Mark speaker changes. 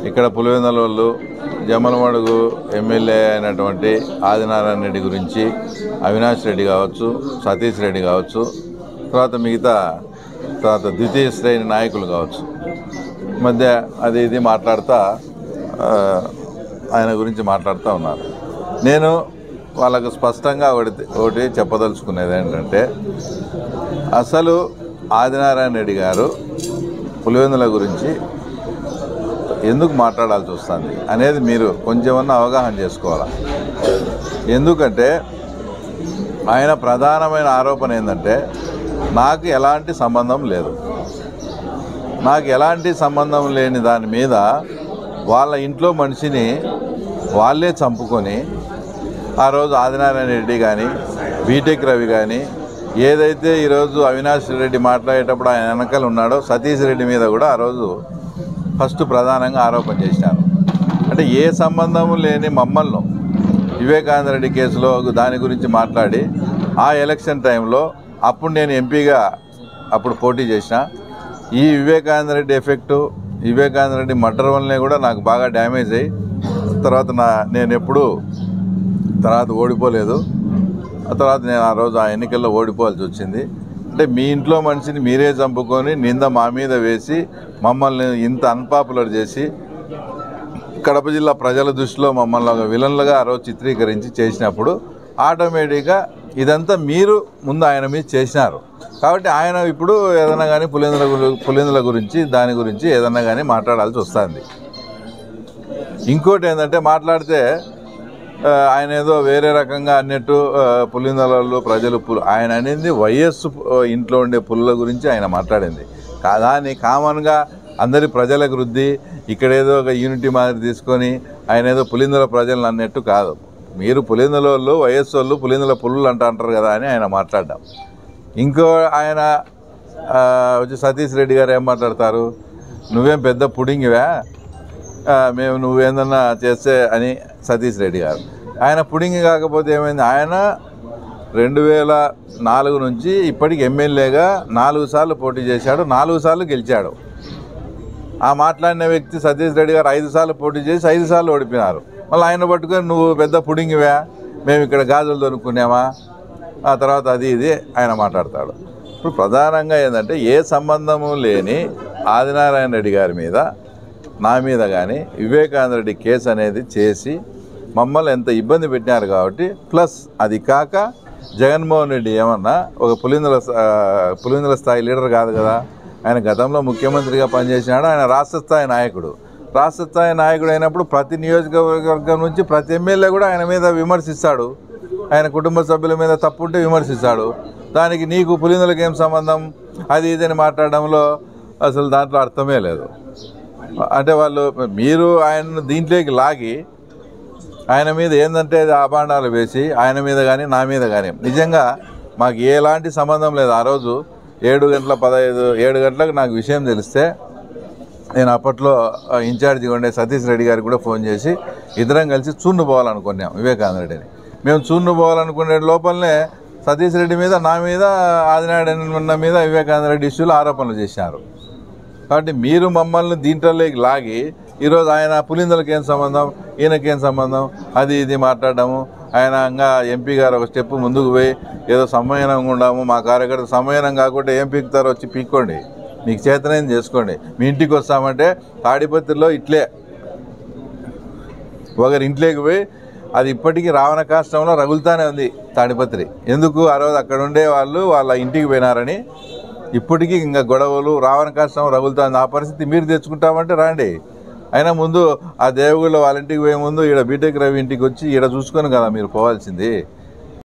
Speaker 1: ఇక్కడ పులివెందుల జమ్మలమడుగు ఎమ్మెల్యే అయినటువంటి ఆదినారాయణ రెడ్డి గురించి అవినాష్ రెడ్డి కావచ్చు, సతీష్ రెడ్డి కావచ్చు, తర్వాత ద్వితీయ శ్రేణి నాయకులు కావచ్చు, మధ్య అది ఇది మాట్లాడుతూ ఆయన గురించి మాట్లాడుతూ ఉన్నారు. నేను వాళ్ళకు స్పష్టంగా ఒకటి చెప్పదలుచుకునేది ఏంటంటే, అసలు ఆదినారాయణ రెడ్డి గారు పులివెందుల గురించి ఎందుకు మాట్లాడాల్సి వస్తుంది అనేది మీరు కొంచెమన్నా అవగాహన చేసుకోవాలి. ఎందుకంటే ఆయన ప్రధానమైన ఆరోపణ ఏంటంటే, నాకు ఎలాంటి సంబంధం లేదు, నాకు ఎలాంటి సంబంధం లేని దాని మీద వాళ్ళ ఇంట్లో మనిషిని వాళ్ళే చంపుకొని ఆ రోజు ఆదినారాయణ రెడ్డి కానీ బీటెక్ రవి కానీ ఏదైతే ఈరోజు అవినాష్ రెడ్డి మాట్లాడేటప్పుడు ఆయన వెనకాల ఉన్నాడో సతీష్ రెడ్డి మీద కూడా ఆ రోజు ఫస్ట్ ప్రధానంగా ఆరోపణ చేశారు. అంటే ఏ సంబంధం లేని మమ్మల్ని వివేకానంద రెడ్డి కేసులో దాని గురించి మాట్లాడి ఆ ఎలక్షన్ టైంలో అప్పుడు నేను ఎంపీగా అప్పుడు పోటీ చేసిన, ఈ వివేకానంద రెడ్డి ఎఫెక్టు వివేకానంద రెడ్డి మర్డర్ వల్లనే కూడా నాకు బాగా డ్యామేజ్ అయ్యి నేను ఎప్పుడూ ఓడిపోలేదు. ఆ తర్వాత నేను ఆ రోజు ఆ ఎన్నికల్లో ఓడిపోవాల్సి వచ్చింది. అంటే మీ ఇంట్లో మనిషిని మీరే చంపుకొని నింద మా మీద వేసి మమ్మల్ని ఇంత అన్పాపులర్ చేసి కడప జిల్లా ప్రజల దృష్టిలో మమ్మల్ని ఒక విలన్లుగా ఆ రోజు చిత్రీకరించి చేసినప్పుడు ఆటోమేటిక్గా ఇదంతా మీరు ముందు ఆయన మీద చేసినారు. కాబట్టి ఆయన ఇప్పుడు ఏదైనా కానీ పులివెందుల గురించి దాని గురించి ఏదన్నా కానీ మాట్లాడాల్సి వస్తుంది. ఇంకోటి ఏంటంటే, మాట్లాడితే ఆయన ఏదో వేరే రకంగా అన్నట్టు పులివెందులలో ప్రజలు ఆయన అనేది వైఎస్ ఇంట్లో ఉండే పుల్ల గురించి ఆయన మాట్లాడింది కాదని కామన్గా అందరి ప్రజలకు రుద్ది ఇక్కడేదో ఒక యూనిటీ మాదిరి తీసుకొని ఆయన ఏదో పులివెందుల ప్రజలను అన్నట్టు కాదు. మీరు పులివెందుల వాళ్ళు వైఎస్ వాళ్ళు పులివెందుల పుల్లులు అంటారు కదా అని ఆయన మాట్లాడ్డాం. ఇంకో ఆయన వచ్చి సతీష్ రెడ్డి గారు ఏం మాట్లాడతారు, నువ్వేం పెద్ద పుడింగివా, మేము నువ్వేందన్నా చేస్తే అని సతీష్ రెడ్డి గారు. ఆయన పుడింగి కాకపోతే ఏమైంది, ఆయన 2004 నుంచి ఇప్పటికి ఎమ్మెల్యేగా 4 సార్లు పోటీ చేశాడు, 4 సార్లు గెలిచాడు. ఆ మాట్లాడిన వ్యక్తి సతీష్ రెడ్డి గారు 5 సార్లు పోటీ చేసి 5 సార్లు ఓడిపోయినారు. మళ్ళీ ఆయన పట్టుకొని నువ్వు పెద్ద పుడింగివా, మేము ఇక్కడ గాజులు దొరుకునేమా, ఆ తర్వాత అది ఇది ఆయన మాట్లాడతాడు. ఇప్పుడు ప్రధానంగా ఏంటంటే, ఏ సంబంధము లేని ఆదినారాయణ రెడ్డి గారి మీద నా మీద కానీ వివేకానంద రెడ్డి కేసు అనేది చేసి మమ్మల్ని ఎంత ఇబ్బంది పెట్టినారు. కాబట్టి ప్లస్ అది కాక జగన్మోహన్ రెడ్డి ఏమన్నా ఒక పులివెందుల స్థాయి లీడర్ కాదు కదా, ఆయన గతంలో ముఖ్యమంత్రిగా పనిచేసినాడు. ఆయన రాష్ట్ర స్థాయి నాయకుడు. రాష్ట్ర స్థాయి నాయకుడు అయినప్పుడు ప్రతి నియోజకవర్గం నుంచి ప్రతి ఎమ్మెల్యే కూడా ఆయన మీద విమర్శిస్తాడు, ఆయన కుటుంబ సభ్యుల మీద తప్పుంటే విమర్శిస్తాడు. దానికి నీకు పులివెందులకు ఏం సంబంధం అది ఇదని మాట్లాడడంలో అసలు దాంట్లో అర్థమే లేదు. అంటే మీరు ఆయన దీంట్లోకి లాగి ఆయన మీద ఏంటంటే అభాండాలు వేసి ఆయన మీద కానీ నా మీద కానీ నిజంగా మాకు ఎలాంటి సంబంధం లేదు. ఆ రోజు 7 గంటలకు నాకు విషయం తెలిస్తే నేను అప్పట్లో ఇన్ఛార్జిగా ఉండే సతీష్ రెడ్డి గారికి కూడా ఫోన్ చేసి ఇద్దరం కలిసి చూన్ను పోవాలనుకున్నాం వివేకానంద రెడ్డిని. మేము చూన్ను పోవాలనుకునే లోపలనే సతీష్ రెడ్డి మీద నా మీద ఆదినారాయణ మీద వివేకానంద రెడ్డి ఇష్యూలో ఆరోపణలు చేశారు. కాబట్టి మీరు మమ్మల్ని దీంట్లోకి లాగి ఈరోజు ఆయన పులివెందులకు ఏం సంబంధం, ఈయనకేం సంబంధం అది ఇది మాట్లాడము. ఆయన ఇంకా ఎంపీ గారు ఒక స్టెప్ ముందుకు పోయి ఏదో సమ్మేళనంగా ఉండాము, మా కార్యకర్త సమ్మేళనం కాకుండా ఏం పీకుతారో వచ్చి పీక్కోండి, మీకు చేతనైంది చేసుకోండి. మీ ఇంటికి వస్తామంటే తాడిపత్రిలో ఇట్లే ఒకరి ఇంట్లోకి పోయి అది ఇప్పటికీ రావణ కాష్టంలో రగులుతానే ఉంది తాడిపత్రి. ఎందుకు ఆ రోజు అక్కడ ఉండే వాళ్ళు వాళ్ళ ఇంటికి పోయినారని ఇప్పటికీ ఇంకా గొడవలు రావణ కాష్టం రగులుతుంది. ఆ పరిస్థితి మీరు తెచ్చుకుంటామంటే రాండి. అయినా ముందు ఆ దేవగుళ్ళ వాళ్ళ ఇంటికి పోయే ముందు ఈడ బీటెక్ రవి ఇంటికి వచ్చి ఈడ చూసుకొని కదా మీరు పోవాల్సింది.